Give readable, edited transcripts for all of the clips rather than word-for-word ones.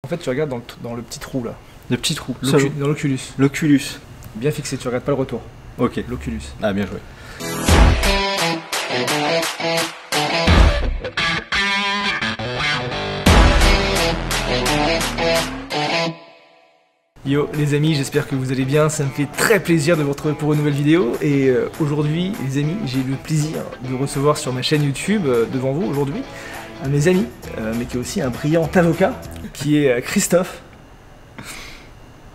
En fait, tu regardes dans le petit trou là. Le petit trou. Dans l'oculus. L'oculus. Bien fixé, tu regardes pas le retour. Ok. L'oculus. Ah, bien joué. Yo les amis, j'espère que vous allez bien, ça me fait très plaisir de vous retrouver pour une nouvelle vidéo et aujourd'hui les amis, j'ai le plaisir de recevoir sur ma chaîne YouTube, devant vous aujourd'hui, un de mes amis, mais qui est aussi un brillant avocat, qui est Christophe.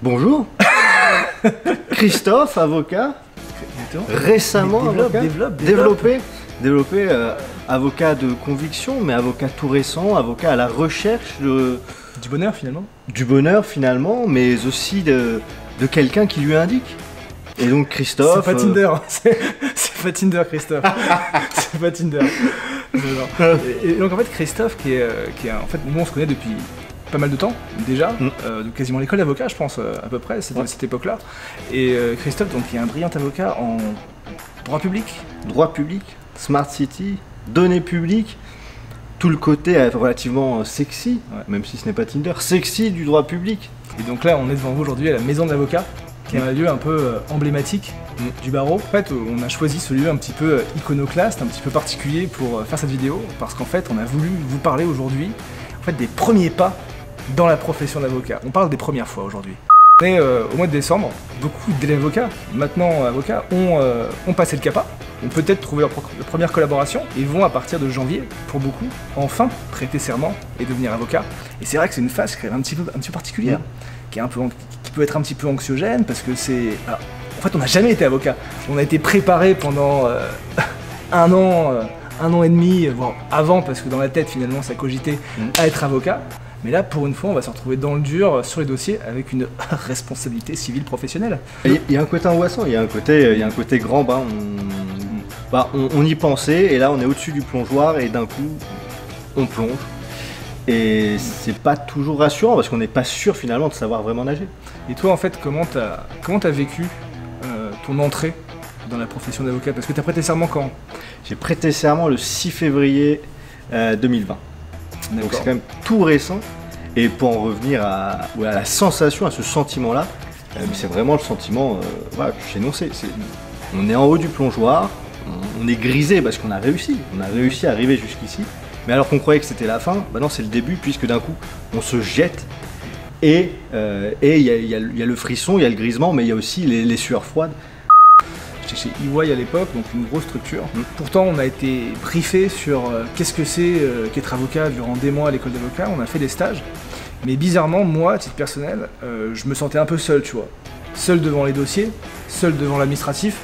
Bonjour. Christophe, avocat, récemment développé, avocat de conviction, mais avocat tout récent, avocat à la recherche du bonheur finalement. Du bonheur finalement, mais aussi de quelqu'un qui lui indique. Et donc Christophe... C'est pas Tinder, c'est pas Tinder Christophe. C'est pas Tinder. Et donc en fait Christophe qui est en fait, nous on se connaît depuis pas mal de temps déjà, de quasiment l'école d'avocat je pense à peu près, c'était cette époque-là. Et Christophe donc qui est un brillant avocat en droit public. Droit public, Smart City, données publiques. Tout le côté relativement sexy, même si ce n'est pas Tinder, sexy du droit public. Et donc là, on est devant vous aujourd'hui à la Maison de l'Avocat, qui est un lieu un peu emblématique du barreau. En fait, on a choisi ce lieu un petit peu iconoclaste, un petit peu particulier pour faire cette vidéo, parce qu'en fait, on a voulu vous parler aujourd'hui en fait, des premiers pas dans la profession d'avocat. On parle des premières fois aujourd'hui. On est au mois de décembre, beaucoup d'avocats, maintenant avocats, ont passé le CAPA, ont peut-être trouvé leur première collaboration et vont à partir de janvier, pour beaucoup, enfin prêter serment et devenir avocat. Et c'est vrai que c'est une phase qui est un petit peu particulière, qui peut être un petit peu anxiogène parce que c'est... En fait, on n'a jamais été avocat. On a été préparé pendant un an et demi, voire avant, parce que dans la tête finalement ça cogitait à être avocat. Mais là, pour une fois, on va se retrouver dans le dur, sur les dossiers, avec une responsabilité civile professionnelle. Il y a un côté angoissant, il y a un côté grand bain. On y pensait, et là, on est au-dessus du plongeoir, et d'un coup, on plonge. Et c'est pas toujours rassurant, parce qu'on n'est pas sûr, finalement, de savoir vraiment nager. Et toi, en fait, comment t'as vécu ton entrée dans la profession d'avocat? Parce que t'as prêté serment quand? J'ai prêté serment le 6 février 2020. Donc c'est quand même tout récent, et pour en revenir à la sensation, à ce sentiment-là, c'est vraiment le sentiment que j'ai énoncé. On est en haut du plongeoir, on est grisé parce qu'on a réussi à arriver jusqu'ici, mais alors qu'on croyait que c'était la fin, bah non c'est le début, puisque d'un coup on se jette, et il y a le frisson, il y a le grisement, mais il y a aussi les sueurs froides. Chez EY à l'époque, donc une grosse structure. Pourtant, on a été briefé sur qu'est-ce que c'est qu'être avocat durant des mois à l'école d'avocat. On a fait des stages. Mais bizarrement, moi, à titre personnel, je me sentais un peu seul, tu vois. Seul devant les dossiers, seul devant l'administratif,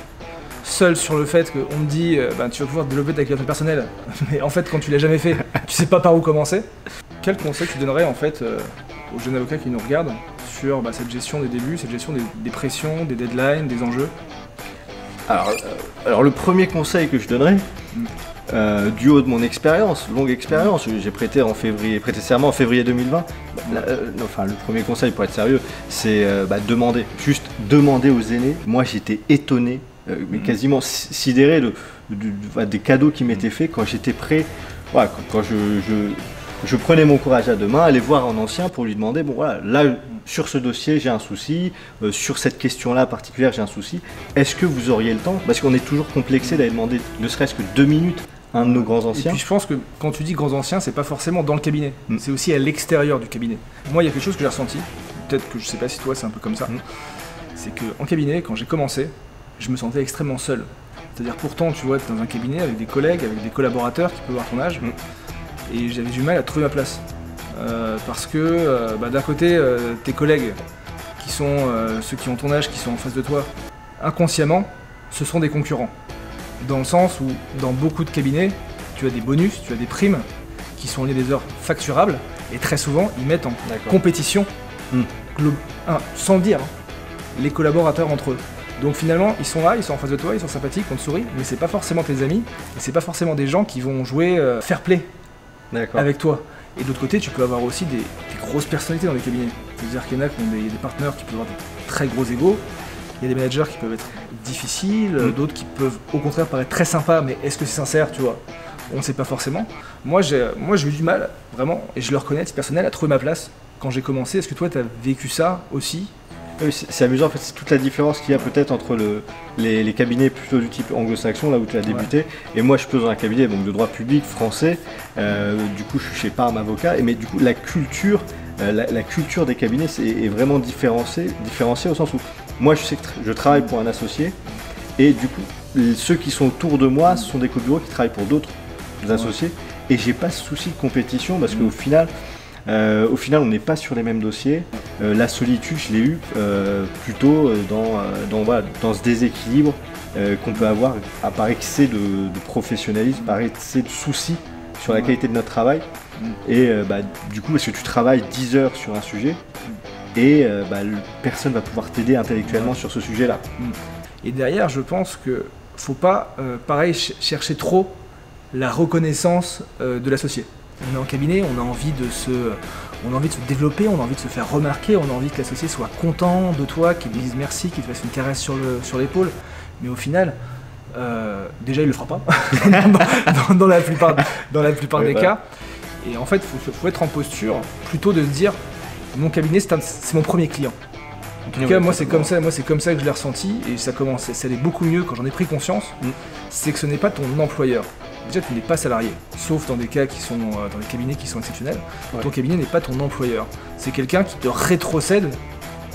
seul sur le fait qu'on me dit tu vas pouvoir développer ta clientèle personnelle. Mais en fait, quand tu l'as jamais fait, tu sais pas par où commencer. Quel conseil tu donnerais en fait aux jeunes avocats qui nous regardent sur cette gestion des débuts, cette gestion des pressions, des deadlines, des enjeux? Alors le premier conseil que je donnerais, du haut de mon expérience, longue expérience, j'ai prêté serment en février 2020. Le premier conseil pour être sérieux, c'est demander, juste demander aux aînés. Moi j'étais étonné, mais quasiment sidéré des cadeaux qui m'étaient faits quand j'étais prêt, quand je prenais mon courage à deux mains, aller voir un ancien pour lui demander, là, sur ce dossier, j'ai un souci, sur cette question-là particulière, j'ai un souci, est-ce que vous auriez le temps? Parce qu'on est toujours complexé d'aller demander ne serait-ce que 2 minutes à un de nos grands anciens. Et puis je pense que quand tu dis grands anciens, c'est pas forcément dans le cabinet, c'est aussi à l'extérieur du cabinet. Moi, il y a quelque chose que j'ai ressenti, peut-être que je sais pas si toi c'est un peu comme ça, c'est qu'en cabinet, quand j'ai commencé, je me sentais extrêmement seul. C'est-à-dire pourtant, tu vois, tu es dans un cabinet avec des collègues, avec des collaborateurs qui peuvent avoir ton âge, et j'avais du mal à trouver ma place. Parce que d'un côté, tes collègues, qui sont ceux qui ont ton âge, qui sont en face de toi, inconsciemment, ce sont des concurrents. Dans le sens où, dans beaucoup de cabinets, tu as des bonus, tu as des primes, qui sont liées à des heures facturables, et très souvent, ils mettent en compétition, sans le dire, les collaborateurs entre eux. Donc finalement, ils sont là, ils sont en face de toi, ils sont sympathiques, on te sourit, mais c'est pas forcément tes amis, et c'est pas forcément des gens qui vont jouer fair play avec toi. Et de l'autre côté, tu peux avoir aussi des grosses personnalités dans les cabinets. C'est-à-dire qu'il y en a qui ont des partenaires qui peuvent avoir des très gros égos, il y a des managers qui peuvent être difficiles, d'autres qui peuvent au contraire paraître très sympas, mais est-ce que c'est sincère, tu vois? On ne sait pas forcément. Moi j'ai eu du mal, vraiment, et je le reconnais à titre personnel, à trouver ma place quand j'ai commencé. Est-ce que toi, tu as vécu ça aussi? Oui, c'est amusant, en fait, c'est toute la différence qu'il y a peut-être entre les cabinets plutôt du type anglo-saxon, là où tu as débuté, et moi je suis dans un cabinet donc, de droit public français, du coup je suis chez Parme Avocat, mais du coup la culture des cabinets est vraiment différenciée au sens où moi je sais que je travaille pour un associé, et du coup ceux qui sont autour de moi ce sont des co-bureaux qui travaillent pour d'autres associés, et j'ai pas ce souci de compétition parce qu'au final, on n'est pas sur les mêmes dossiers. La solitude, je l'ai eu plutôt dans ce déséquilibre qu'on peut avoir par excès de professionnalisme, par excès de soucis sur la qualité de notre travail. Et du coup, parce que tu travailles 10 heures sur un sujet et personne va pouvoir t'aider intellectuellement sur ce sujet-là. Et derrière, je pense que faut pas, chercher trop la reconnaissance de l'associé. On est en cabinet, on a envie de se développer, on a envie de se faire remarquer, on a envie que l'associé soit content de toi, qu'il te dise merci, qu'il te fasse une caresse sur l'épaule. Mais au final, déjà il le fera pas dans la plupart des cas. Et en fait, faut être en posture plutôt de se dire mon cabinet c'est mon premier client. En tout cas, moi c'est comme ça que je l'ai ressenti, et ça allait beaucoup mieux quand j'en ai pris conscience. C'est que ce n'est pas ton employeur. Déjà, tu n'es pas salarié, sauf dans des cas qui sont dans des cabinets qui sont exceptionnels. Ton cabinet n'est pas ton employeur. C'est quelqu'un qui te rétrocède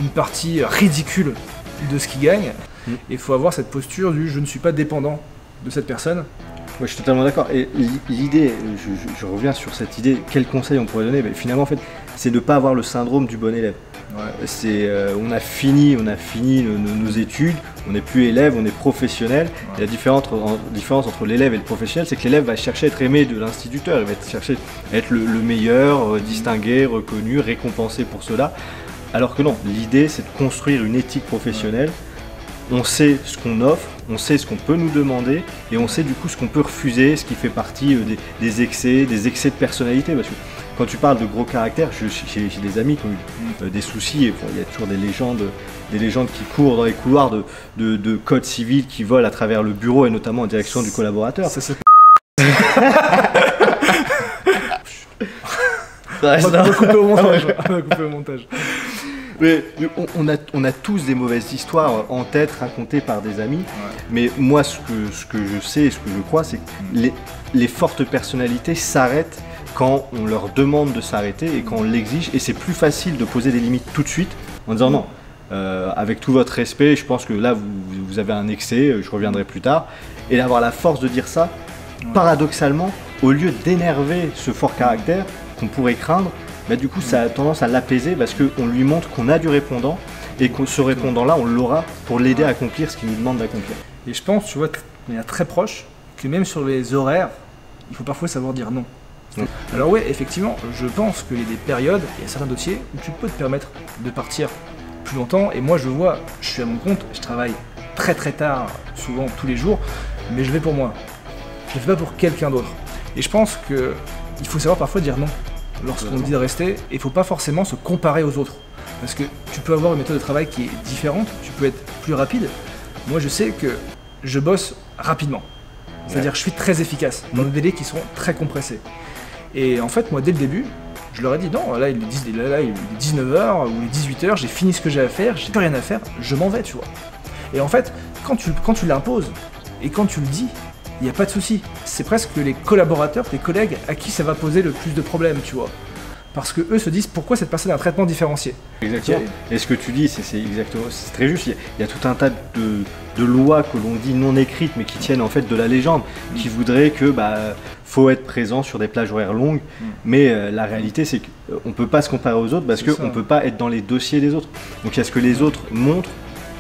une partie ridicule de ce qu'il gagne. Et il faut avoir cette posture du je ne suis pas dépendant de cette personne. Ouais, je suis totalement d'accord. Et l'idée, je reviens sur cette idée, quel conseil on pourrait donner? Finalement, en fait, c'est de ne pas avoir le syndrome du bon élève. On a fini nos études, on n'est plus élève, on est professionnel. Et la différence entre l'élève et le professionnel, c'est que l'élève va chercher à être aimé de l'instituteur, il va chercher à être le meilleur, distingué, reconnu, récompensé pour cela. Alors que non, l'idée c'est de construire une éthique professionnelle. On sait ce qu'on offre, on sait ce qu'on peut nous demander, et on sait du coup ce qu'on peut refuser, ce qui fait partie des excès de personnalité. Parce que quand tu parles de gros caractères, j'ai des amis qui ont eu des soucis, et il y a toujours des légendes qui courent dans les couloirs de code civil qui volent à travers le bureau et notamment en direction du collaborateur. On va couper au montage. Mais on a tous des mauvaises histoires en tête racontées par des amis, mais moi ce que je sais et ce que je crois, c'est que les fortes personnalités s'arrêtent quand on leur demande de s'arrêter et quand on l'exige, et c'est plus facile de poser des limites tout de suite en disant non, avec tout votre respect, je pense que là vous avez un excès, je reviendrai plus tard, et d'avoir la force de dire ça, paradoxalement, au lieu d'énerver ce fort caractère qu'on pourrait craindre, du coup ça a tendance à l'apaiser parce qu'on lui montre qu'on a du répondant et que ce répondant-là, on l'aura pour l'aider à accomplir ce qu'il nous demande d'accomplir. Et je pense, tu vois, on est très proche, que même sur les horaires, il faut parfois savoir dire non. Alors ouais, effectivement, je pense qu'il y a des périodes, il y a certains dossiers où tu peux te permettre de partir plus longtemps, et moi je vois, je suis à mon compte, je travaille très très tard, souvent tous les jours, mais je vais pour moi. Je ne le fais pas pour quelqu'un d'autre. Et je pense qu'il faut savoir parfois dire non lorsqu'on dit de rester, et il ne faut pas forcément se comparer aux autres. Parce que tu peux avoir une méthode de travail qui est différente, tu peux être plus rapide. Moi je sais que je bosse rapidement. C'est-à-dire que je suis très efficace, dans des délais qui sont très compressés. Et en fait, moi dès le début, je leur ai dit non, là il est 19h ou il est 18h, j'ai fini ce que j'ai à faire, j'ai plus rien à faire, je m'en vais, tu vois. Et en fait, quand tu l'imposes et quand tu le dis, il n'y a pas de souci. C'est presque les collaborateurs, tes collègues, à qui ça va poser le plus de problèmes, tu vois. Parce que eux se disent pourquoi cette personne a un traitement différencié. Exactement. Et ce que tu dis, c'est exactement, c'est très juste. Il y a tout un tas de lois que l'on dit non écrites, mais qui tiennent en fait de la légende, qui voudraient que faut être présent sur des plages horaires longues. Mais la réalité, c'est qu'on ne peut pas se comparer aux autres parce qu'on ne peut pas être dans les dossiers des autres. Donc il y a ce que les autres montrent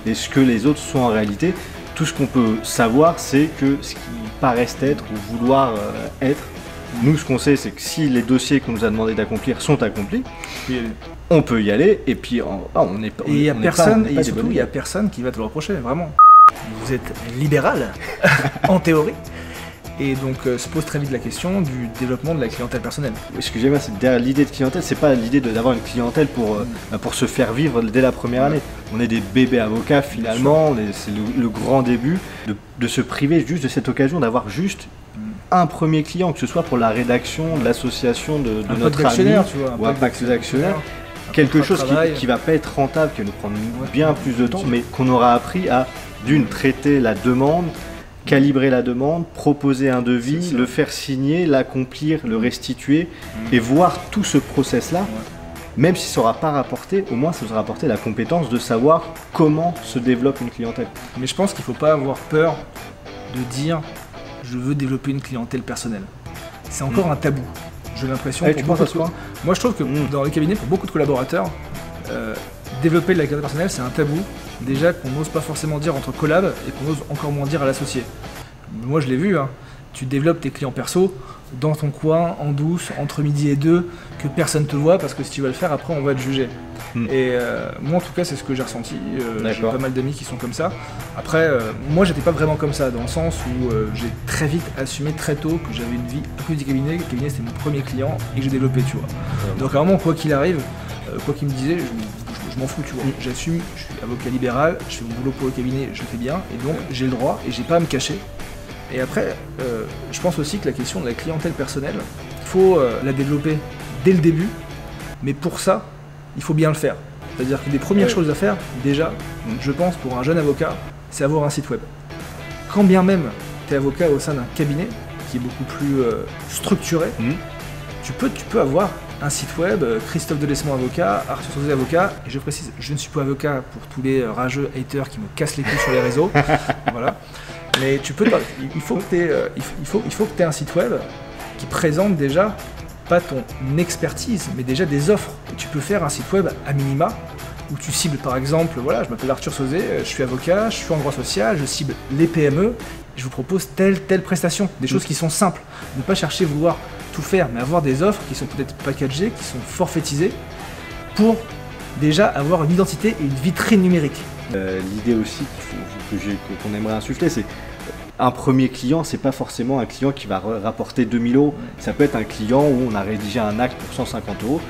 et ce que les autres sont en réalité. Tout ce qu'on peut savoir, c'est que ce qu'ils paraissent être ou vouloir être, nous ce qu'on sait, c'est que si les dossiers qu'on nous a demandé d'accomplir sont accomplis, on peut y aller, et puis on n'est pas. Et il n'y a personne, et surtout il n'y a personne qui va te le reprocher, vraiment. Vous êtes libéral, en théorie. Et donc se pose très vite la question du développement de la clientèle personnelle. Ce que j'aime, c'est que derrière l'idée de clientèle, c'est pas l'idée d'avoir une clientèle pour se faire vivre dès la première année. On est des bébés avocats finalement, c'est le grand début, de se priver juste de cette occasion d'avoir juste un premier client, que ce soit pour la rédaction de l'association de notre ami, tu vois, ou un pacte d'actionnaires. quelque chose qui va pas être rentable, qui va nous prendre bien plus de temps, mais qu'on aura appris à, d'une, traiter la demande, calibrer la demande, proposer un devis, le faire signer, l'accomplir, le restituer, et voir tout ce process-là, même si ça n'aura pas rapporté, au moins ça nous aura apporté la compétence de savoir comment se développe une clientèle. Mais je pense qu'il ne faut pas avoir peur de dire « je veux développer une clientèle personnelle ». C'est encore un tabou. J'ai l'impression moi je trouve que dans les cabinets, pour beaucoup de collaborateurs, développer de la clientèle personnelle, c'est un tabou. Déjà qu'on n'ose pas forcément dire entre collabs et qu'on ose encore moins dire à l'associé. Moi je l'ai vu, hein. Tu développes tes clients perso dans ton coin, en douce, entre midi et 2, que personne te voit, parce que si tu vas le faire, après on va te juger. Et moi en tout cas c'est ce que j'ai ressenti, j'ai pas mal d'amis qui sont comme ça. Après, moi j'étais pas vraiment comme ça, dans le sens où j'ai très vite assumé très tôt que j'avais une vie à côté du cabinet, que le cabinet c'était mon premier client et que j'ai développé, tu vois. Donc vraiment quoi qu'il arrive, quoi qu'il me disait, je m'en fous, tu vois. J'assume, je suis avocat libéral, je fais mon boulot pour le cabinet, je le fais bien, et donc j'ai le droit et j'ai pas à me cacher. Et après, je pense aussi que la question de la clientèle personnelle, il faut la développer dès le début, mais pour ça, il faut bien le faire. C'est-à-dire que des premières choses à faire, déjà, je pense, pour un jeune avocat, c'est avoir un site web. Quand bien même tu es avocat au sein d'un cabinet qui est beaucoup plus structuré, tu peux avoir un site web, Christophe Delesmont avocat, Arthur Sauzet avocat, et je précise, je ne suis pas avocat pour tous les rageux haters qui me cassent les couilles sur les réseaux, voilà. Mais il faut que tu aies un site web qui présente déjà, pas ton expertise, mais déjà des offres. Et tu peux faire un site web à minima, où tu cibles par exemple, voilà, je m'appelle Arthur Sauzet, je suis avocat, je suis en droit social, je cible les PME, je vous propose telle prestation, des choses qui sont simples. Ne pas chercher vouloir tout faire, mais avoir des offres qui sont peut-être packagées, qui sont forfaitisées, pour déjà avoir une identité et une vitrine numérique. L'idée aussi qu'on aimerait insuffler, c'est un premier client, c'est pas forcément un client qui va rapporter 2000 €. Ça peut être un client où on a rédigé un acte pour 150 €,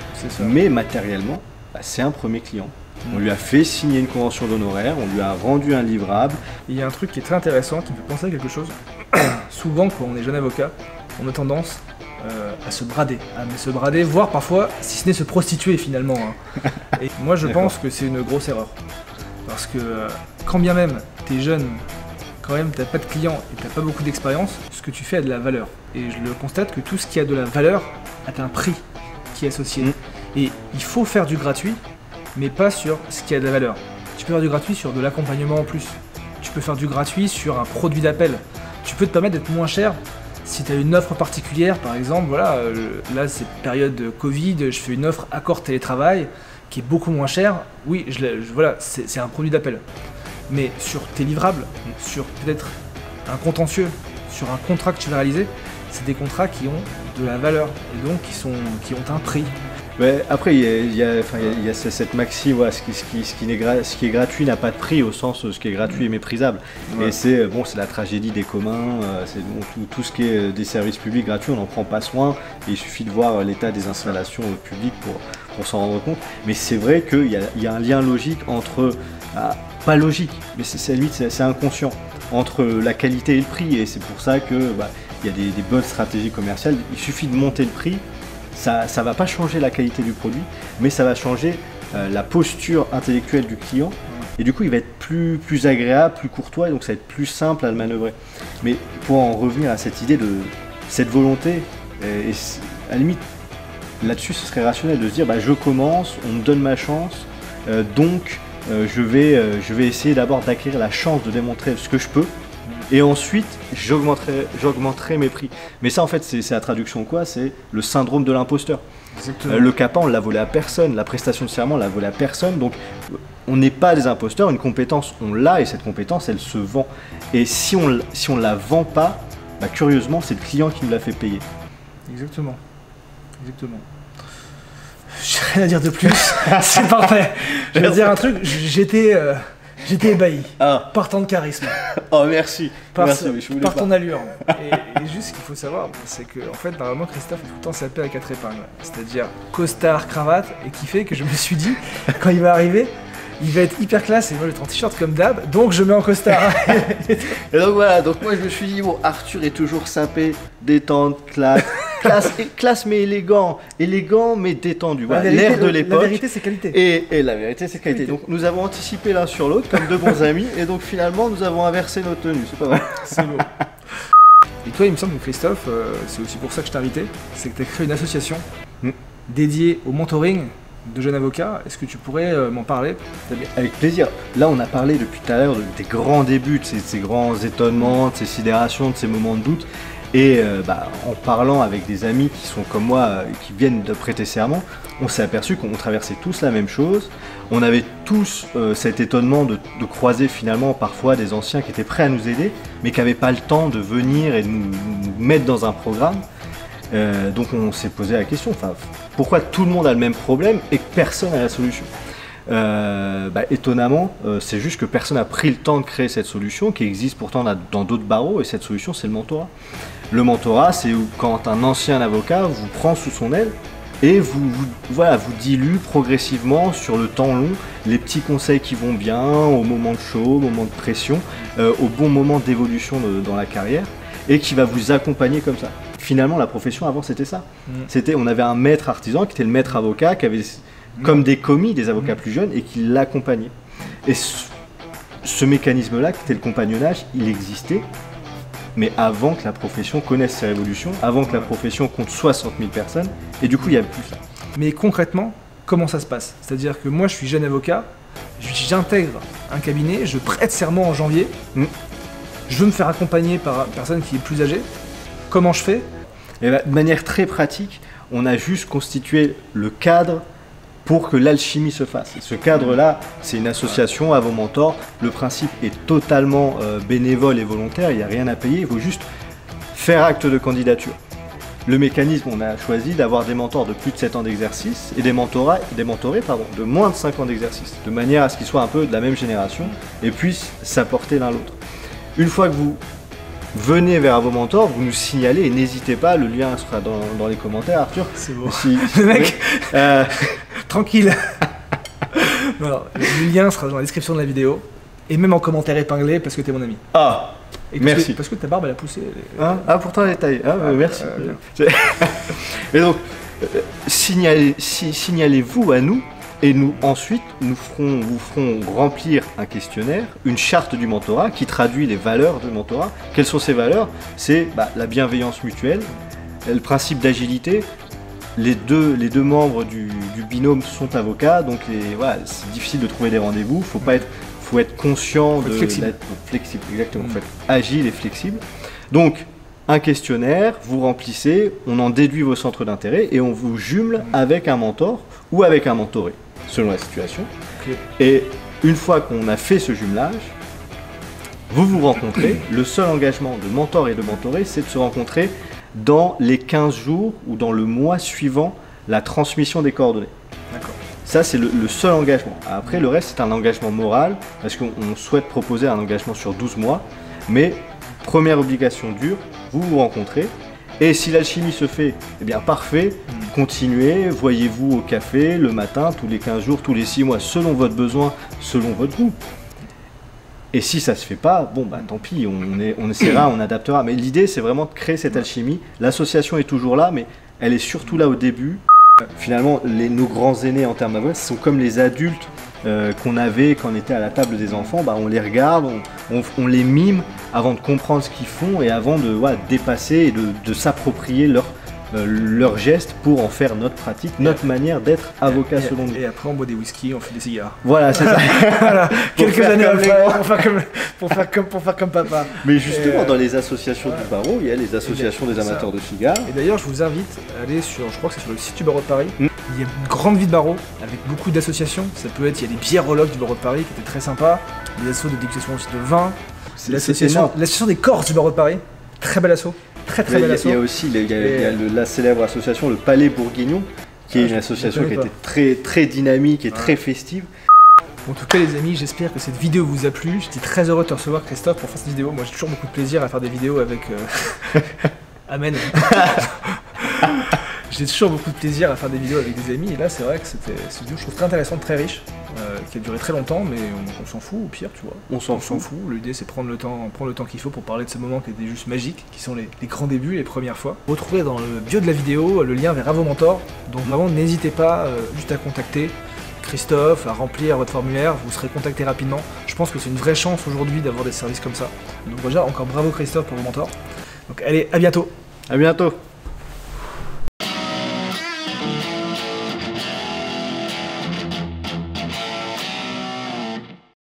mais matériellement, c'est un premier client. On lui a fait signer une convention d'honoraires, on lui a rendu un livrable. Il y a un truc qui est très intéressant, qui me fait penser à quelque chose. Souvent, quand on est jeune avocat, on a tendance à se brader, voire parfois, si ce n'est se prostituer finalement. Hein. Et moi, je pense que c'est une grosse erreur. Parce que quand bien même tu es jeune, quand même t'as pas de clients et t'as pas beaucoup d'expérience, ce que tu fais a de la valeur. Et je le constate que tout ce qui a de la valeur a un prix qui est associé. Et il faut faire du gratuit, mais pas sur ce qui a de la valeur. Tu peux faire du gratuit sur de l'accompagnement en plus. Tu peux faire du gratuit sur un produit d'appel. Tu peux te permettre d'être moins cher si tu as une offre particulière, par exemple, voilà, là c'est période de Covid, je fais une offre accord télétravail qui est beaucoup moins cher. Oui, voilà, c'est un produit d'appel. Mais sur tes livrables, sur peut-être un contentieux, sur un contrat que tu vas réaliser, c'est des contrats qui ont de la valeur et donc qui ont un prix. Mais après, il y a cette maxime, voilà, ce qui est gratuit n'a pas de prix, au sens où ce qui est gratuit est méprisable. Ouais. Et c'est la tragédie des communs, c'est tout ce qui est des services publics gratuits, on n'en prend pas soin. Et il suffit de voir l'état des installations publiques pour s'en rendre compte. Mais c'est vrai qu'il y a un lien logique entre, pas logique, mais c'est inconscient, entre la qualité et le prix. Et c'est pour ça que il y a des bonnes stratégies commerciales. Il suffit de monter le prix. Ça ne va pas changer la qualité du produit, mais ça va changer la posture intellectuelle du client. Et du coup, il va être plus agréable, plus courtois, et donc ça va être plus simple à le manœuvrer. Mais pour en revenir à cette idée de cette volonté, et à la limite, là-dessus, ce serait rationnel de se dire je commence, on me donne ma chance, donc je vais essayer d'abord d'acquérir la chance de démontrer ce que je peux. Et ensuite, j'augmenterai mes prix. Mais ça, en fait, c'est la traduction quoi? C'est le syndrome de l'imposteur. Le CAPA, on l'a volé à personne. La prestation de serment, on l'a volé à personne. Donc, on n'est pas des imposteurs. Une compétence, on l'a, et cette compétence, elle se vend. Et si on la vend pas, curieusement, c'est le client qui nous l'a fait payer. Exactement. J'ai rien à dire de plus. C'est parfait. Je vais dire un truc. J'étais ébahi par tant de charisme. Oh merci. Par ton allure. Et juste ce qu'il faut savoir, c'est que en fait, normalement, Christophe est tout le temps sapé à 4 épingles. C'est-à-dire costard, cravate, et qui fait que je me suis dit, quand il va arriver, il va être hyper classe et moi je vais être en t-shirt comme d'hab, donc je mets en costard. Et donc voilà, donc moi je me suis dit, Arthur est toujours sapé, détente, claque, classe mais élégant, élégant mais détendu. Voilà, l'air de l'époque. La vérité, c'est qualité. Et la vérité, c'est qualité. Donc nous avons anticipé l'un sur l'autre comme deux bons amis, et donc finalement nous avons inversé nos tenues. C'est pas vrai. C'est beau. Et toi, il me semble que Christophe, c'est aussi pour ça que je t'ai invité, c'est que tu as créé une association dédiée au mentoring de jeunes avocats. Est-ce que tu pourrais m'en parler? Avec plaisir. Là, on a parlé depuis tout à l'heure des grands débuts, de ces grands étonnements, de ces sidérations, de ces moments de doute. Et en parlant avec des amis qui sont comme moi, qui viennent de prêter serment, on s'est aperçu qu'on traversait tous la même chose. On avait tous cet étonnement de croiser finalement parfois des anciens qui étaient prêts à nous aider, mais qui n'avaient pas le temps de venir et de nous mettre dans un programme. Donc on s'est posé la question, pourquoi tout le monde a le même problème et que personne n'a la solution? Étonnamment, c'est juste que personne n'a pris le temps de créer cette solution qui existe pourtant dans d'autres barreaux, et cette solution, c'est le mentorat. Le mentorat, c'est quand un ancien avocat vous prend sous son aile et vous dilue progressivement sur le temps long les petits conseils qui vont bien, au moment de chaud, au moment de pression, au bon moment d'évolution dans la carrière, et qui va vous accompagner comme ça. Finalement, la profession avant, c'était ça. On avait un maître artisan qui était le maître avocat, qui avait comme des commis des avocats plus jeunes et qui l'accompagnait. Et ce mécanisme-là, qui était le compagnonnage, il existait, mais avant que la profession connaisse ses révolutions, avant que la profession compte 60 000 personnes, et du coup, il n'y avait plus ça. Mais concrètement, comment ça se passe? C'est-à-dire que moi, je suis jeune avocat, j'intègre un cabinet, je prête serment en janvier, je veux me faire accompagner par une personne qui est plus âgée. Comment je fais? Et de manière très pratique, on a juste constitué le cadre pour que l'alchimie se fasse. Et ce cadre-là, c'est une association à vos mentors. Le principe est totalement bénévole et volontaire, il n'y a rien à payer, il faut juste faire acte de candidature. Le mécanisme, on a choisi d'avoir des mentors de plus de 7 ans d'exercice et des mentorés de moins de 5 ans d'exercice, de manière à ce qu'ils soient un peu de la même génération et puissent s'apporter l'un l'autre. Une fois que vous venez vers vos mentors, vous nous signalez et n'hésitez pas, le lien sera dans les commentaires, Arthur. C'est beau. Le mec, tranquille. Non, le lien sera dans la description de la vidéo et même en commentaire épinglé parce que t'es mon ami. Ah, merci. Parce que ta barbe elle a poussé. Pourtant elle est taillée. Merci. Et donc, signalez-vous à nous. Et ensuite, vous ferons remplir un questionnaire, une charte du mentorat qui traduit les valeurs du mentorat. Quelles sont ces valeurs? C'est la bienveillance mutuelle, le principe d'agilité. Les deux membres du binôme sont avocats, donc c'est difficile de trouver des rendez-vous. Faut être conscient de flexible. Flexible, exactement. Faut être agile et flexible. Donc, un questionnaire, vous remplissez, on en déduit vos centres d'intérêt et on vous jume avec un mentor ou avec un mentoré, selon la situation. Okay. Et une fois qu'on a fait ce jumelage, vous vous rencontrez. Le seul engagement de mentor et de mentoré, c'est de se rencontrer dans les 15 jours ou dans le mois suivant la transmission des coordonnées. D'accord. Ça, c'est le seul engagement. Après, le reste, c'est un engagement moral, parce qu'on souhaite proposer un engagement sur 12 mois. Mais, première obligation dure, vous vous rencontrez. Et si l'alchimie se fait, eh bien parfait, continuez, voyez-vous au café le matin, tous les 15 jours, tous les 6 mois, selon votre besoin, selon votre goût. Et si ça se fait pas, tant pis, on essaiera, on adaptera. Mais l'idée, c'est vraiment de créer cette alchimie. L'association est toujours là, mais elle est surtout là au début. Finalement, nos grands aînés en termes d'avocats, ce sont comme les adultes qu'on avait quand on était à la table des enfants. On les regarde, on les mime avant de comprendre ce qu'ils font et avant de dépasser et de s'approprier leurs gestes pour en faire notre pratique, notre manière d'être avocat selon nous. Et après, on boit des whisky, on fume des cigares. Voilà, c'est ça. Voilà. Quelques années après, pour faire comme papa. Mais justement, dans les associations du barreau, il y a les associations des amateurs de cigares. Et d'ailleurs, je vous invite à aller sur, je crois que c'est sur le site du barreau de Paris. Il y a une grande vie de barreau avec beaucoup d'associations. Ça peut être, il y a les biérologues du barreau de Paris qui étaient très sympas, des assos de dégustation aussi de vin, l'association des Corses du barreau de Paris, très bel asso. Très bel asso. Il y a aussi la célèbre association le Palais Bourguignon, qui est une association qui était très dynamique et très festive. En tout cas les amis, j'espère que cette vidéo vous a plu. J'étais très heureux de te recevoir Christophe pour faire cette vidéo. Moi j'ai toujours beaucoup de plaisir à faire des vidéos avec... Amen. J'ai toujours beaucoup de plaisir à faire des vidéos avec des amis, et là c'est vrai que c'est une vidéo, je trouve, très intéressante, très riche, qui a duré très longtemps, mais on s'en fout au pire, tu vois. On s'en fout. L'idée c'est prendre le temps qu'il faut pour parler de ce moment qui était juste magique, qui sont les grands débuts, les premières fois. Retrouvez dans le bio de la vidéo le lien vers Avo Mentor, donc vraiment n'hésitez pas juste à contacter Christophe, à remplir votre formulaire, vous serez contacté rapidement. Je pense que c'est une vraie chance aujourd'hui d'avoir des services comme ça. Donc déjà, encore bravo Christophe pour vos mentors. Donc allez, à bientôt. À bientôt.